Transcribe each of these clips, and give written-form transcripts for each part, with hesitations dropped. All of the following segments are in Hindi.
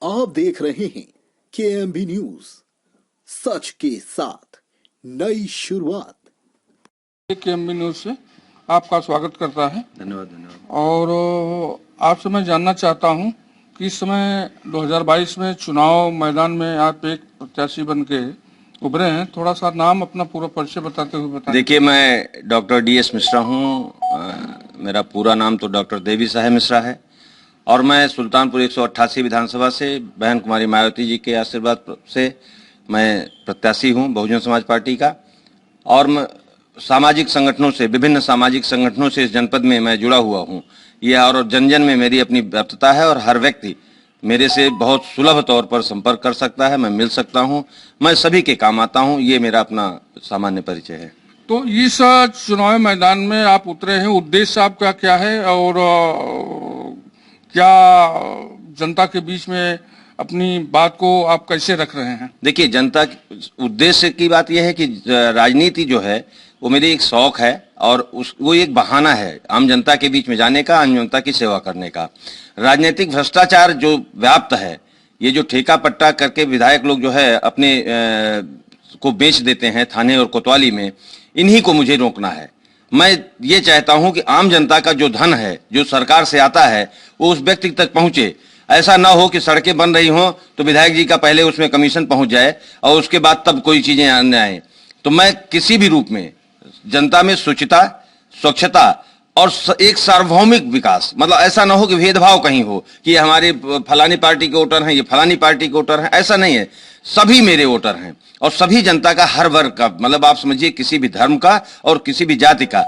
आप देख रहे हैं KMB न्यूज, सच के साथ नई शुरुआत। KMB न्यूज से आपका स्वागत करता है। धन्यवाद। और आपसे मैं जानना चाहता हूं कि इस समय 2022 में चुनाव मैदान में आप एक प्रत्याशी बन के उभरे हैं। थोड़ा सा नाम अपना पूरा परिचय बताते हुए बताएं। देखिए, मैं डॉक्टर DS मिश्रा हूं। मेरा पूरा नाम तो डॉक्टर देवी साहेब मिश्रा है और मैं सुल्तानपुर 188 विधानसभा से बहन कुमारी मायावती जी के आशीर्वाद से मैं प्रत्याशी हूं बहुजन समाज पार्टी का। और मैं सामाजिक संगठनों से, विभिन्न सामाजिक संगठनों से इस जनपद में मैं जुड़ा हुआ हूं। यह और जन जन में मेरी अपनी व्याप्तता है और हर व्यक्ति मेरे से बहुत सुलभ तौर पर संपर्क कर सकता है। मैं मिल सकता हूं, मैं सभी के काम आता हूं। ये मेरा अपना सामान्य परिचय है। तो इस चुनाव मैदान में आप उतरे हैं, उद्देश्य आपका क्या है और क्या जनता के बीच में अपनी बात को आप कैसे रख रहे हैं? देखिए, जनता उद्देश्य की बात यह है कि राजनीति जो है वो मेरी एक शौक है और वो एक बहाना है आम जनता के बीच में जाने का, आम जनता की सेवा करने का। राजनीतिक भ्रष्टाचार जो व्याप्त है, ये जो ठेका पट्टा करके विधायक लोग जो है अपने को बेच देते हैं थाने और कोतवाली में, इन्हीं को मुझे रोकना है। मैं ये चाहता हूं कि आम जनता का जो धन है, जो सरकार से आता है, वो उस व्यक्ति तक पहुंचे। ऐसा ना हो कि सड़कें बन रही हों तो विधायक जी का पहले उसमें कमीशन पहुंच जाए और उसके बाद तब कोई चीजें आने आए। तो मैं किसी भी रूप में जनता में शुचिता, स्वच्छता और एक सार्वभौमिक विकास, मतलब ऐसा ना हो कि भेदभाव कहीं हो कि ये हमारे फलानी पार्टी के वोटर हैं, ये फलानी पार्टी के वोटर हैं, ऐसा नहीं है। सभी मेरे वोटर हैं और सभी जनता का, हर वर्ग का, मतलब आप समझिए किसी भी धर्म का और किसी भी जाति का,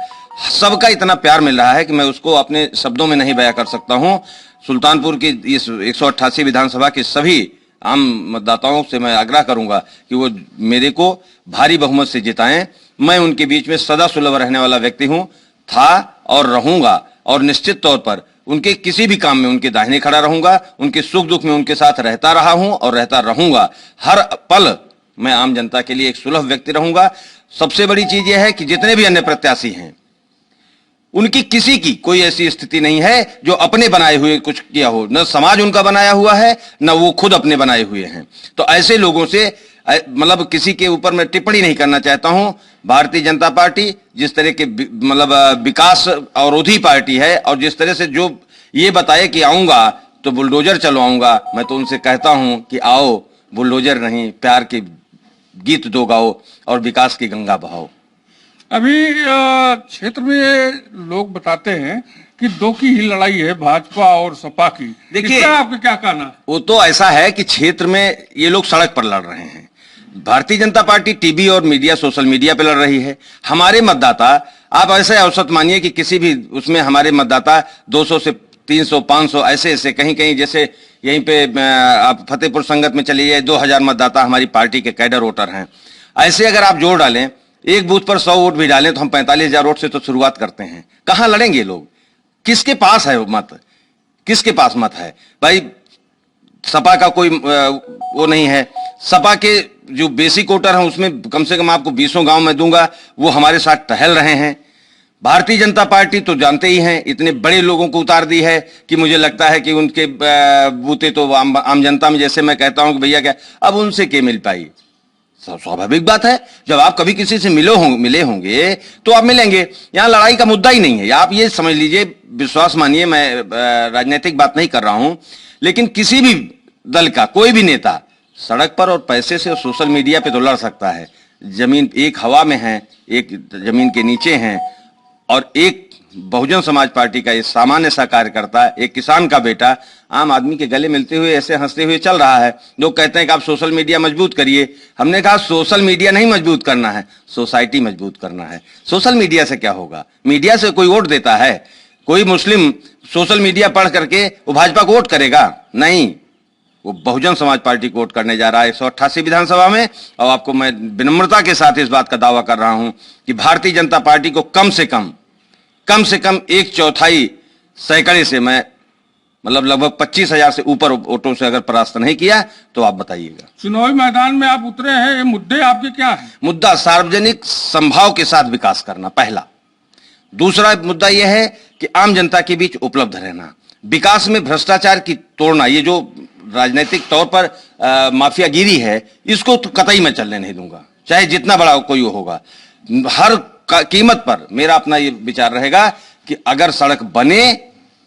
सबका इतना प्यार मिल रहा है कि मैं उसको अपने शब्दों में नहीं बयां कर सकता हूं। सुल्तानपुर की इस 188 विधानसभा के सभी आम मतदाताओं से मैं आग्रह करूंगा कि वो मेरे को भारी बहुमत से जिताएं। मैं उनके बीच में सदा सुलभ रहने वाला व्यक्ति हूं, था और रहूंगा और निश्चित तौर पर उनके किसी भी काम में उनके दाहिने खड़ा रहूंगा। उनके सुख दुख में उनके साथ रहता रहा हूं और रहता रहूंगा। हर पल मैं आम जनता के लिए एक सुलभ व्यक्ति रहूंगा। सबसे बड़ी चीज यह है कि जितने भी अन्य प्रत्याशी हैं, उनकी किसी की कोई ऐसी स्थिति नहीं है जो अपने बनाए हुए कुछ किया हो। न समाज उनका बनाया हुआ है, न वो खुद अपने बनाए हुए हैं। तो ऐसे लोगों से मतलब किसी के ऊपर मैं टिप्पणी नहीं करना चाहता हूं। भारतीय जनता पार्टी जिस तरह के मतलब विकास अवरोधी पार्टी है और जिस तरह से जो ये बताए कि आऊंगा तो बुलडोजर चलवाऊंगा, मैं तो उनसे कहता हूं कि आओ, बुलडोजर नहीं, प्यार के गीत दो गाओ और विकास की गंगा बहाओ। अभी क्षेत्र में लोग बताते हैं कि दो की ही लड़ाई है, भाजपा और सपा की। देखिए, आपका क्या कहना है? वो तो ऐसा है कि क्षेत्र में ये लोग सड़क पर लड़ रहे हैं। भारतीय जनता पार्टी टीवी और मीडिया, सोशल मीडिया पे लड़ रही है। हमारे मतदाता, आप ऐसे औसत मानिए कि किसी भी उसमें हमारे मतदाता 200 से 300, 500 ऐसे कहीं कहीं, जैसे यहीं पे आप फतेहपुर संगत में चलिए, 2000 मतदाता हमारी पार्टी के कैडर वोटर हैं। ऐसे अगर आप जोड़ डालें, एक बूथ पर 100 वोट भी डालें तो हम 45,000 वोट से तो शुरुआत करते हैं। कहां लड़ेंगे लोग? किसके पास है मत? किसके पास मत है भाई? सपा का कोई वो नहीं है। सपा के जो बेसिक वोटर हैं उसमें कम से कम आपको 20 गांव में दूंगा, वो हमारे साथ टहल रहे हैं। भारतीय जनता पार्टी तो जानते ही हैं, इतने बड़े लोगों को उतार दी है कि मुझे लगता है कि उनके बूते तो आम जनता में, जैसे मैं कहता हूं कि भैया क्या अब उनसे के मिल पाई। स्वाभाविक बात है, जब आप कभी किसी से मिले होंगे तो आप मिलेंगे। यहां लड़ाई का मुद्दा ही नहीं है, आप ये समझ लीजिए, विश्वास मानिए, मैं राजनीतिक बात नहीं कर रहा हूं, लेकिन किसी भी दल का कोई भी नेता सड़क पर और पैसे से और सोशल मीडिया पे तो लड़ सकता है। जमीन एक हवा में है, एक जमीन के नीचे है, और एक बहुजन समाज पार्टी का ये सामान्य सा कार्यकर्ता, एक किसान का बेटा, आम आदमी के गले मिलते हुए ऐसे हंसते हुए चल रहा है। लोग कहते हैं कि आप सोशल मीडिया मजबूत करिए। हमने कहा सोशल मीडिया नहीं मजबूत करना है, सोसाइटी मजबूत करना है। सोशल मीडिया से क्या होगा? मीडिया से कोई वोट देता है? कोई मुस्लिम सोशल मीडिया पढ़ करके वो भाजपा को वोट करेगा? नहीं, वो बहुजन समाज पार्टी को वोट करने जा रहा है 188 विधानसभा में। और आपको मैं विनम्रता के साथ इस बात का दावा कर रहा हूं कि भारतीय जनता पार्टी को कम से कम 1/4 सैकड़े से, मैं मतलब लगभग 25,000 से ऊपर वोटों से अगर परास्त नहीं किया तो आप बताइएगा। चुनावी मैदान में आप उतरे हैं, ये मुद्दे आपके क्या है? मुद्दा सार्वजनिक संभाव के साथ विकास करना, पहला। दूसरा मुद्दा यह है कि आम जनता के बीच उपलब्ध रहना। विकास में भ्रष्टाचार की तोड़ना, ये जो राजनीतिक तौर पर माफियागिरी है, इसको तो कतई मैं चलने नहीं दूंगा, चाहे जितना बड़ा कोई होगा। हर कीमत पर मेरा अपना ये विचार रहेगा कि अगर सड़क बने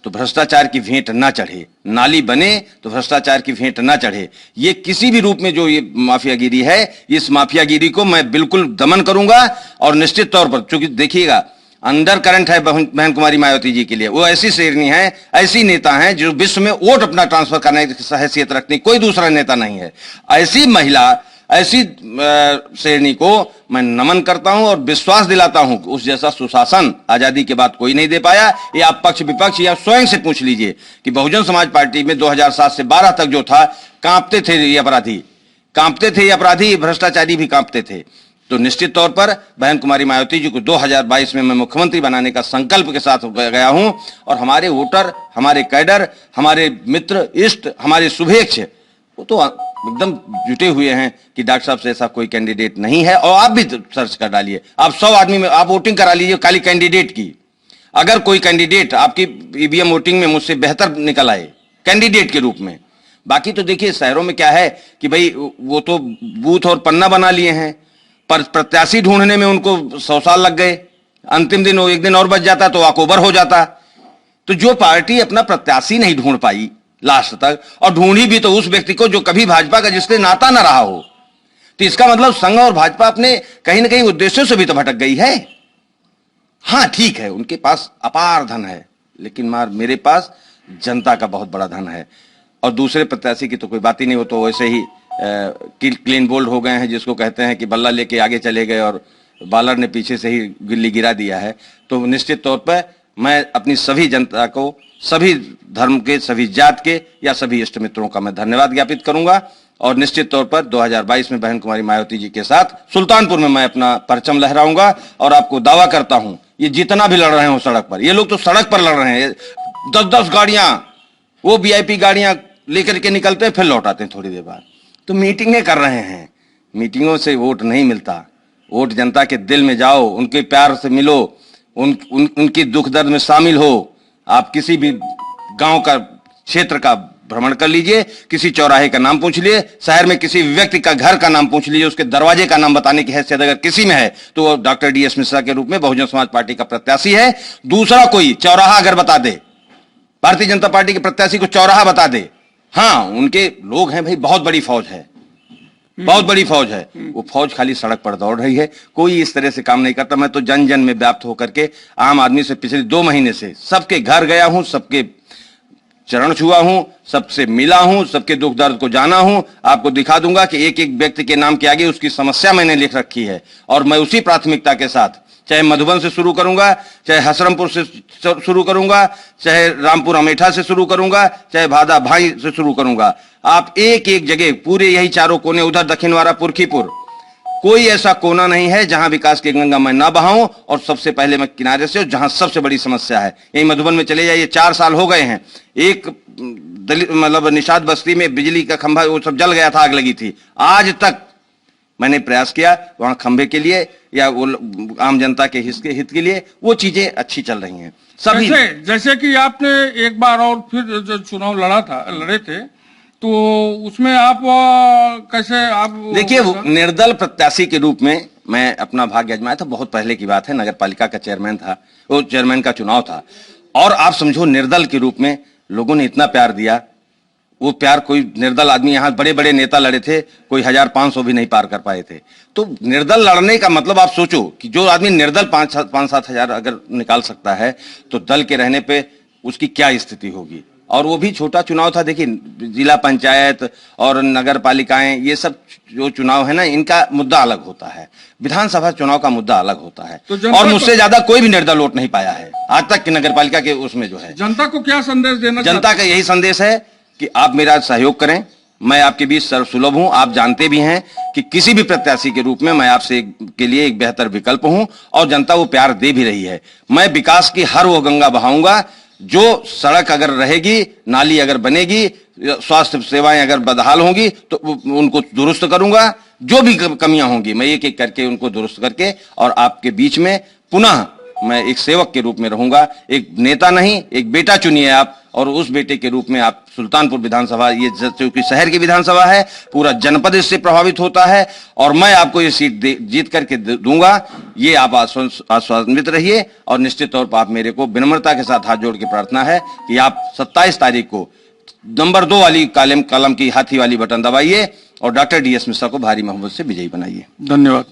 तो भ्रष्टाचार की भेंट ना चढ़े, नाली बने तो भ्रष्टाचार की भेंट ना चढ़े। ये किसी भी रूप में जो ये माफियागिरी है, इस माफियागिरी को मैं बिल्कुल दमन करूंगा। और निश्चित तौर पर, क्योंकि देखिएगा अंडर करंट है बहन कुमारी मायावती जी के लिए, वो ऐसी शेरनी है, ऐसी नेता हैं जो विश्व में वोट अपना ट्रांसफर करने की हैसियत रखती कोई दूसरा नेता नहीं है। ऐसी महिला, ऐसी श्रेणी को मैं नमन करता हूं और विश्वास दिलाता हूं कि उस जैसा सुशासन आजादी के बाद कोई नहीं दे पाया। ये आप पक्ष विपक्ष या स्वयं से पूछ लीजिए कि बहुजन समाज पार्टी में 2007 से 12 तक जो था, कांपते थे ये अपराधी, कांपते थे ये अपराधी, भ्रष्टाचारी भी कांपते थे। तो निश्चित तौर पर बहन कुमारी मायावती जी को 2022 में मैं मुख्यमंत्री बनाने का संकल्प के साथ गया हूं। और हमारे वोटर, हमारे कैडर, हमारे मित्र, इष्ट, हमारे शुभेच्छा वो तो एकदम जुटे हुए हैं कि डॉक्टर साहब से ऐसा कोई कैंडिडेट नहीं है। और आप भी सर्च कर डालिए, आप 100 आदमी में आप वोटिंग करा लीजिए खाली कैंडिडेट की। अगर कोई कैंडिडेट आपकी ईवीएम वोटिंग में मुझसे बेहतर निकल आए कैंडिडेट के रूप में, बाकी तो देखिए शहरों में क्या है कि भाई वो तो बूथ और पन्ना बना लिए हैं, पर प्रत्याशी ढूंढने में उनको 100 साल लग गए। अंतिम दिन वो एक दिन और बच जाता तो वाकओवर हो जाता। तो जो पार्टी अपना प्रत्याशी नहीं ढूंढ पाई लास्ट तक, और ढूंढी भी तो उस व्यक्ति को जो कभी भाजपा का जिससे नाता ना रहा हो, तो इसका मतलब संघ और भाजपा अपने कहीं ना कहीं उद्देश्यों से भी तो भटक गई है। हां ठीक है, उनके पास अपार धन है, लेकिन मेरे पास जनता का बहुत बड़ा धन है। और दूसरे प्रत्याशी की तो कोई बात ही नहीं, हो तो वैसे ही क्लीन बोल्ड हो गए हैं, जिसको कहते हैं कि बल्ला लेके आगे चले गए और बॉलर ने पीछे से ही गिल्ली गिरा दिया है। तो निश्चित तौर पर मैं अपनी सभी जनता को, सभी धर्म के, सभी जात के या सभी इष्ट मित्रों का मैं धन्यवाद ज्ञापित करूंगा। और निश्चित तौर पर 2022 में बहन कुमारी मायावती जी के साथ सुल्तानपुर में मैं अपना परचम लहराऊंगा। और आपको दावा करता हूं, ये जितना भी लड़ रहे हो सड़क पर, ये लोग तो सड़क पर लड़ रहे हैं, 10-10 गाड़ियां, वो वीआईपी गाड़ियां लेकर के निकलते हैं, फिर लौट आते हैं थोड़ी देर बाद। तो मीटिंगें कर रहे हैं, मीटिंगों से वोट नहीं मिलता। वोट जनता के दिल में जाओ, उनके प्यार से मिलो, उनकी दुख दर्द में शामिल हो। आप किसी भी गांव का, क्षेत्र का भ्रमण कर लीजिए, किसी चौराहे का नाम पूछ लिए, शहर में किसी व्यक्ति का घर का नाम पूछ लीजिए, उसके दरवाजे का नाम बताने की हैसियत अगर किसी में है तो वो डॉक्टर DS मिश्रा के रूप में बहुजन समाज पार्टी का प्रत्याशी है। दूसरा कोई चौराहा अगर बता दे, भारतीय जनता पार्टी के प्रत्याशी को चौराहा बता दे, हाँ उनके लोग हैं भाई, बहुत बड़ी फौज है, बहुत बड़ी फौज है। वो फौज खाली सड़क पर दौड़ रही है, कोई इस तरह से काम नहीं करता। मैं तो जन जन में व्याप्त होकर के आम आदमी से पिछले 2 महीने से सबके घर गया हूं, सबके चरण छुआ हूं, सबसे मिला हूं, सबके दुख दर्द को जाना हूं। आपको दिखा दूंगा कि एक एक व्यक्ति के नाम के आगे उसकी समस्या मैंने लिख रखी है। और मैं उसी प्राथमिकता के साथ, चाहे मधुबन से शुरू करूंगा, चाहे हसरमपुर से शुरू करूंगा, चाहे रामपुर अमेठा से शुरू करूंगा, चाहे भादा भाई से शुरू करूंगा। आप एक एक जगह, पूरे यही चारों कोने, उधर दक्षिणवारा, पुरखीपुर, कोई ऐसा कोना नहीं है जहां विकास की गंगा मैं ना बहाऊं। और सबसे पहले मैं किनारे से, जहां सबसे बड़ी समस्या है, यही मधुबन में चले जाइए, 4 साल हो गए हैं। एक मतलब निषाद बस्ती में बिजली का खंभा वो सब जल गया था, आग लगी थी। आज तक मैंने प्रयास किया वहां खंभे के लिए या वो आम जनता के हित के लिए, वो चीजें अच्छी चल रही हैं सभी। जैसे कि आपने एक बार और फिर जो चुनाव लड़े थे, तो उसमें आप कैसे आप देखिए, निर्दल प्रत्याशी के रूप में मैं अपना भाग्य आजमाया था। बहुत पहले की बात है, नगर पालिका का चेयरमैन था, वो चेयरमैन का चुनाव था। और आप समझो निर्दल के रूप में लोगों ने इतना प्यार दिया, वो प्यार कोई निर्दल आदमी, यहां बड़े बड़े नेता लड़े थे, कोई 1500 भी नहीं पार कर पाए थे। तो निर्दल लड़ने का मतलब आप सोचो कि जो आदमी निर्दल 5-7 हजार अगर निकाल सकता है, तो दल के रहने पे उसकी क्या स्थिति होगी। और वो भी छोटा चुनाव था। देखिए, जिला पंचायत और नगर पालिकाएं, ये सब जो चुनाव है ना, इनका मुद्दा अलग होता है, विधानसभा चुनाव का मुद्दा अलग होता है। तो और मुझसे ज्यादा कोई भी निर्दल वोट नहीं पाया है आज तक कि नगर पालिका के उसमें जो है। जनता को क्या संदेश देना? जनता का यही संदेश है कि आप मेरा सहयोग करें, मैं आपके बीच सर्वसुलभ हूं। आप जानते भी हैं कि किसी भी प्रत्याशी के रूप में मैं आपसे के लिए एक बेहतर विकल्प हूं, और जनता वो प्यार दे भी रही है। मैं विकास की हर वो गंगा बहाऊंगा, जो सड़क अगर रहेगी, नाली अगर बनेगी, स्वास्थ्य सेवाएं अगर बदहाल होंगी तो उनको दुरुस्त करूंगा। जो भी कमियां होंगी मैं एक एक करके उनको दुरुस्त करके और आपके बीच में पुनः मैं एक सेवक के रूप में रहूंगा, एक नेता नहीं, एक बेटा चुनिए आप, और उस बेटे के रूप में आप सुल्तानपुर विधानसभा, ये चूंकि शहर की विधानसभा है, पूरा जनपद इससे प्रभावित होता है, और मैं आपको ये सीट जीत करके दूंगा, ये आप आश्वासित रहिए। और निश्चित तौर पर आप मेरे को विनम्रता के साथ हाथ जोड़ के प्रार्थना है कि आप 27 तारीख को नंबर 2 वाली कॉलम की हाथी वाली बटन दबाइए और डॉक्टर DS मिश्रा को भारी बहुमत से विजयी बनाइए। धन्यवाद।